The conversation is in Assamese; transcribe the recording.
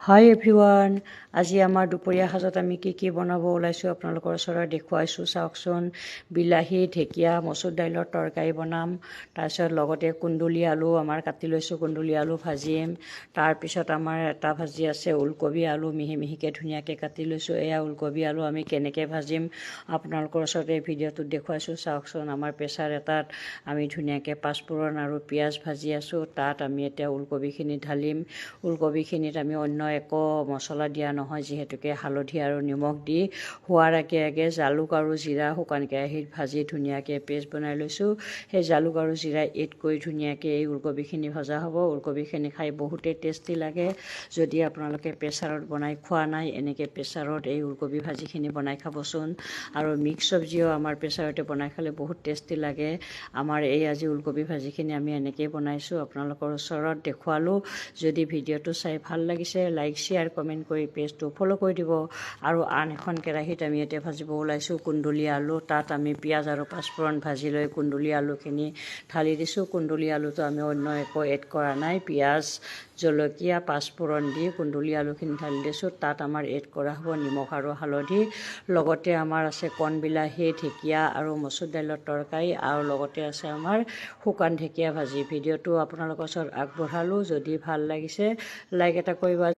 হাই এভৰিৱান, আজি আমাৰ দুপৰীয়া সাজত আমি কি বনাব ওলাইছোঁ আপোনালোকৰ ওচৰত দেখুৱাইছোঁ চাওকচোন। বিলাহী, ঢেকীয়া, মচুৰ দাইলৰ তৰকাৰী বনাম। তাৰপিছত লগতে কুন্দুলি আলু আমাৰ কাটি লৈছোঁ, কুন্দুলি আলু ভাজিম। তাৰপিছত আমাৰ এটা ভাজি আছে ওলকবি আলু মিহি মিহিকৈ ধুনীয়াকৈ কাটি লৈছোঁ। এয়া ওলকবি আলু আমি কেনেকৈ ভাজিম আপোনালোকৰ ওচৰত এই ভিডিঅ'টোত দেখুৱাইছোঁ চাওকচোন। আমাৰ প্ৰেছাৰ এটাত আমি ধুনীয়াকৈ পাঁচফোৰণ আৰু পিঁয়াজ ভাজি আছোঁ। তাত আমি এতিয়া ওলকবিখিনি ঢালিম। ওলকবিখিনিত আমি অন্য একো মছলা দিয়া নহয়, যিহেতুকে হালধি আৰু নিমখ দি হোৱাৰ আগে আগে জালুক আৰু জিৰা শুকান কেৰাহীত ভাজি ধুনীয়াকৈ পেষ্ট বনাই লৈছোঁ। সেই জালুক আৰু জিৰা এড কৰি ধুনীয়াকৈ এই ওলকবিখিনি ভজা হ'ব। ওলকবিখিনি খাই বহুতেই টেষ্টি লাগে। যদি আপোনালোকে প্ৰেছাৰত বনাই খোৱা নাই, এনেকৈ প্ৰেছাৰত এই ওলকবি ভাজিখিনি বনাই খাবচোন। আৰু মিক্স চব্জিও আমাৰ প্ৰেছাৰতে বনাই খালে বহুত টেষ্টি লাগে। আমাৰ এই আজি ওলকবি ভাজিখিনি আমি এনেকৈয়ে বনাইছোঁ, আপোনালোকৰ ওচৰত দেখুৱালোঁ। যদি ভিডিঅ'টো চাই ভাল লাগিছে, লাইক শ্বেয়াৰ কমেণ্ট কৰি পেজটো ফ'ল' কৰি দিব। আৰু আন এখন কেৰাহীত আমি এতিয়া ভাজিব ওলাইছোঁ কুন্দুলি আলু। তাত আমি পিঁয়াজ আৰু পাঁচফোৰণ ভাজি লৈ কুন্দুলি আলুখিনি ঢালি দিছোঁ। কুন্দুলি আলুটো আমি অন্য একো এড কৰা নাই, পিঁয়াজ জলকীয়া পাঁচফোৰণ দি কুন্দুলি আলুখিনি ঢালি দিছোঁ। তাত আমাৰ এড কৰা হ'ব নিমখ আৰু হালধি। লগতে আমাৰ আছে কণ বিলাহী, ঢেকীয়া আৰু মচুৰ দাইলৰ তৰকাৰী, আৰু লগতে আছে আমাৰ শুকান ঢেকীয়া ভাজি। ভিডিঅ'টো আপোনালোকৰ ওচৰত আগবঢ়ালোঁ। যদি ভাল লাগিছে লাইক এটা কৰিবা।